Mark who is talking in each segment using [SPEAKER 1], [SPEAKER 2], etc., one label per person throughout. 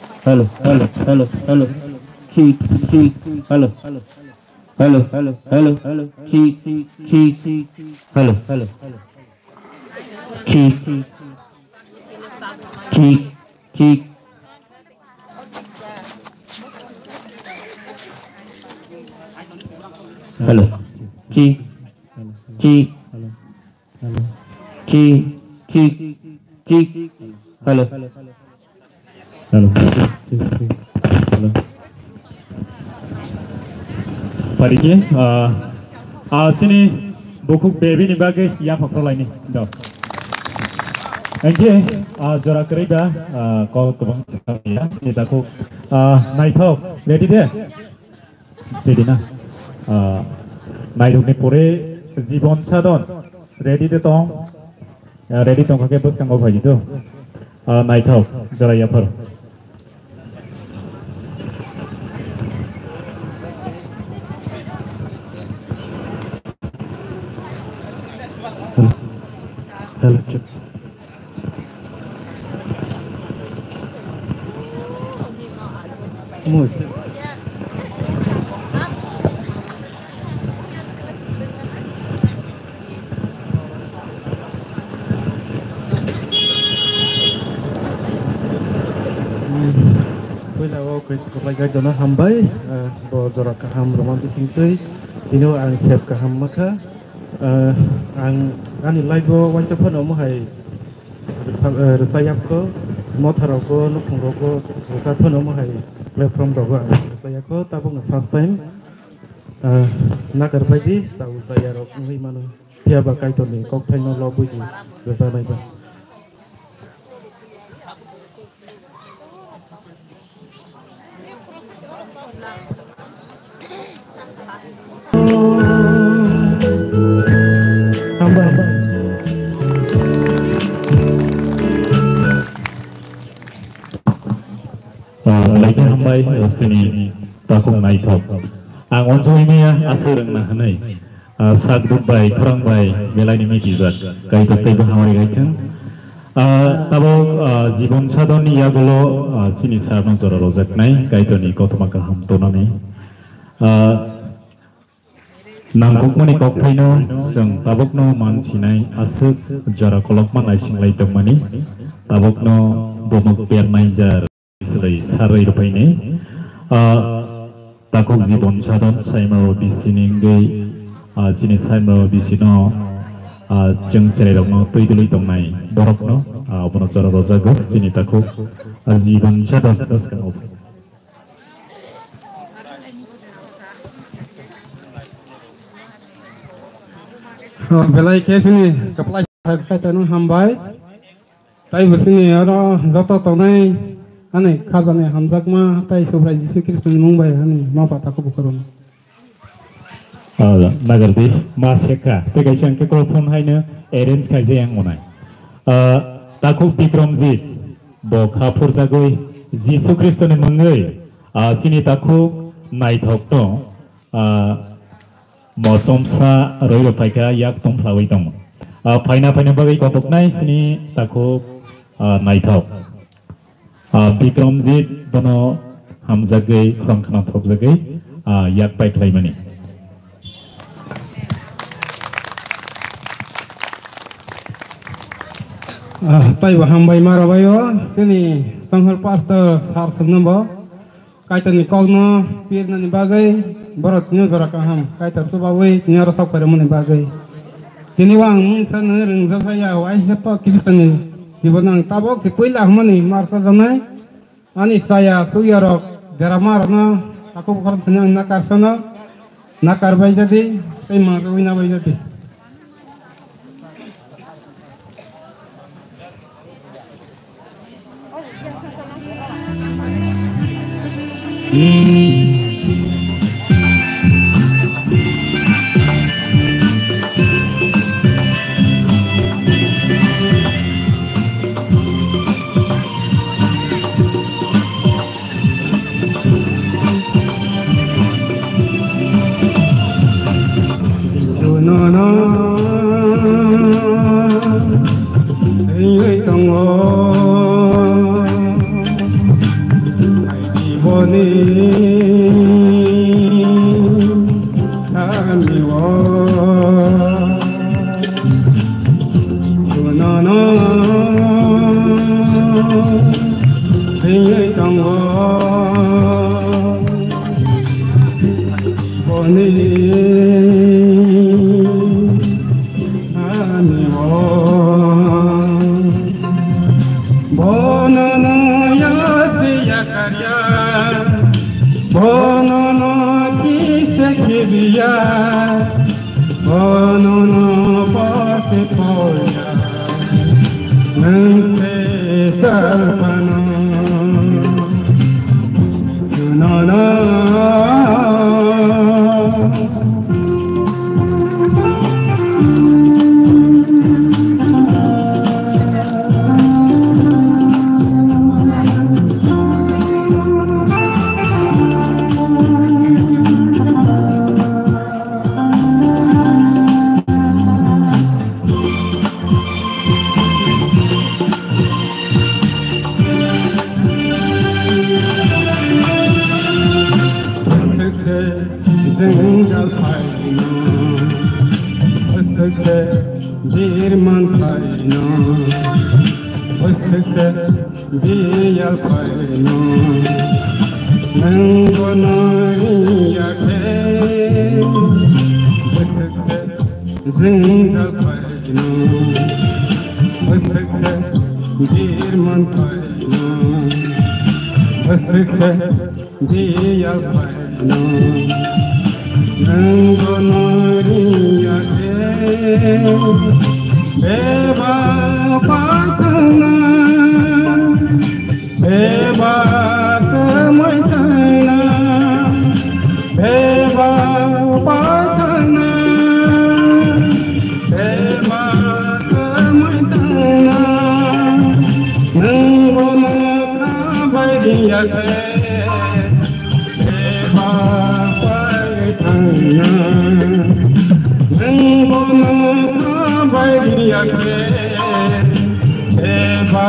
[SPEAKER 1] Hello. Cheek. Hello. Cheek. Hello. Cheek. Hello. Cheek. Hello. Parinya, sini buku baby ni bagai yang faktor lain ni, dah. Enje, jora kerja, kau kebang sekali ya. Sini aku naik tau, ready deh. Ready na, naik ni pure zibon sadon, ready deh tong, ready tong kakek bos kanggo baju tu, naik tau, jora ya per. Hello, cuk. Mus. Kalau keluarga jono hambai, bozor kaham romantis itu, ini ang sep kaham maka, ang nilai go wajib pun omo hai, saya ko, motor ko, nukung ko, wajib pun omo hai, platform dogo saya ko, tabung first time, nak kerja sau saya rok ngi mana, dia bakai tu ni, kau pengen lobu je, biasa naik. Lagi hambai sini takung naik top. Angon so ini ya asal nak naik. Saat Dubai kurang baik belai ni mejizat. Kait tu hamari kaitan. Tabo jibon sadon ni ya golo sini sarang jora rozak naik. Kait ni kau tu maka ham tu nami. Nangkuk mani kau pino, sang tabok no mancinai asuk jara kolok mana sing lai temani. Tabok no bomok piar naijar. Selai sarai rupai ni, takuk jibon sadon saya mau di sini gay, sini saya mau di sini, jeng selai dong no tuh itu mai, borok no, puno cara rozago sini takuk jibon sadon terus kan op.
[SPEAKER 2] Belai ke sini kepala kita nu hambai, tapi bersini ada jatuh tonai. Ane khazane hamzak ma tai sobrai fikir sun mumbai ane ma pata ko bukaron
[SPEAKER 1] nagardi ma seka te gaisang ke ko phone haina arrange kai je yang monai taku bikromjit bo khapur jagoi jisu kristo ne mangai sini taku nai thok to mosomsa roiro paika yak tom flawai tong phaina bagai ko nai sini taku nai thok Bikromjit bono hamzagai khram khana thopjagai yak pai khlaimani
[SPEAKER 2] tai wa hambai marabayo sini sanghar pastor sar sanamba kaitan ni kogno pirna ni bagai barat nyu jara kaham kaitan subawai nyara sok pada mun bagai kini wang san reng saya wa hepa kristani Dibandang tabok dipuilah mani marta zanai, ani saya tuyarok deramar na aku bukan senang nakar sana, nakar bayi jadi, saya maruina bayi jadi. tongo boni ani o bono no yati yakarya bono no kise kibiya bono no pase poya nante sarpana junana Zengal Paino, Osaka, German Paino, Osaka, Dial Paino, Nangonaria, Osaka, Zengal Paino, Osaka, German Paino, Osaka, Dial Paino. Nangonaria beba patna beba samaitana beba patna beba samaitana nangonaria baiya beba Nangonaria baiya beba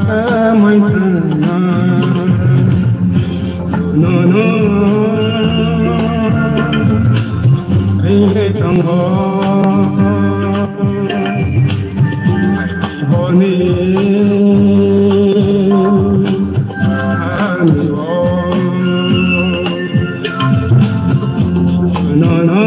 [SPEAKER 2] kamaitana no no ringe tango boni ani o no no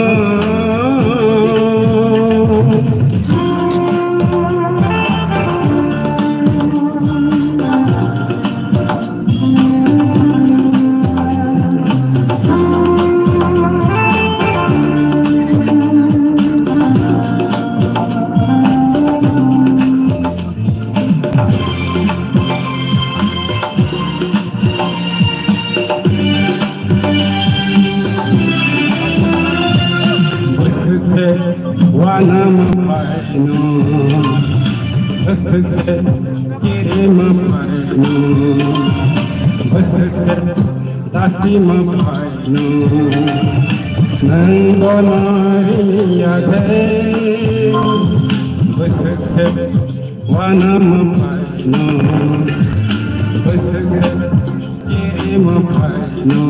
[SPEAKER 2] Wanama paino, kirima paino, dasima paino, nangonaria wanama paino, kirima paino,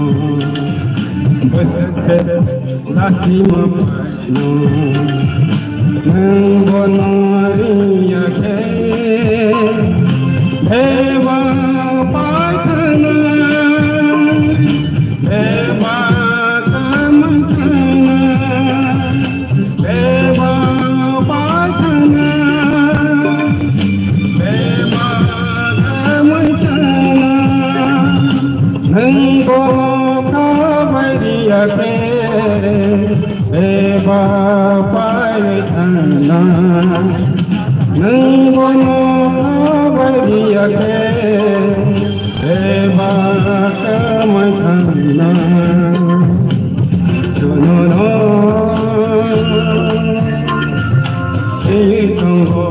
[SPEAKER 2] dasima paino. Nangonaria beba patna beba kamaitana beba patna beba kamaitana nangonaria beba paitana nangonaria beba kamaitana junana itongo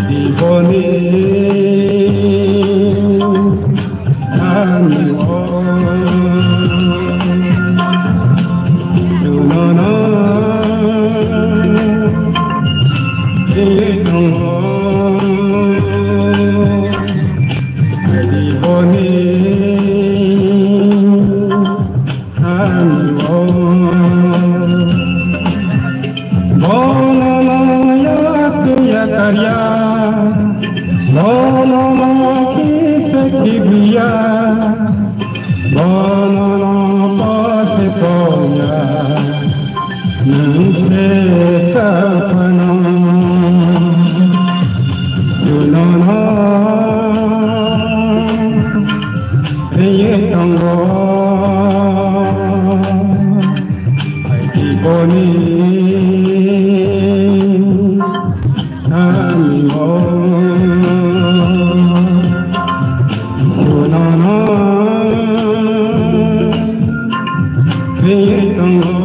[SPEAKER 2] diboni ani o junana itongo diboni ani o bono no yakarya bono sapno junono ye tango ai koni namo junono ye tango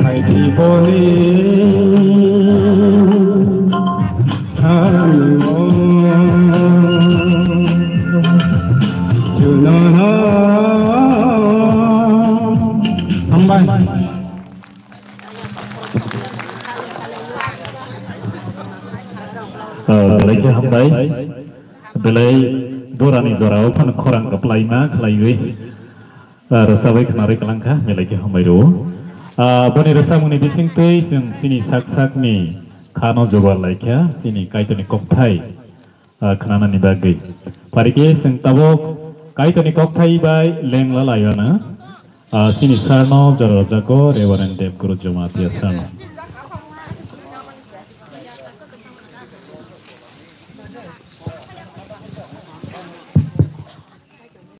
[SPEAKER 2] ai koni
[SPEAKER 3] Belai hambai, belai borani zorau pan korang keplai ma kelaiwe, rasawai kenari kelangkah belai hambai ro. Bani rasa muni bising tei sini sak ni kano jogar laikya sini kaitoni kokthai kenana ni bagai. Parike sing tabok kaitoni kokthai bai leng lalayana sini sarno jaro jago rewaran dev guru jomatiya sarno.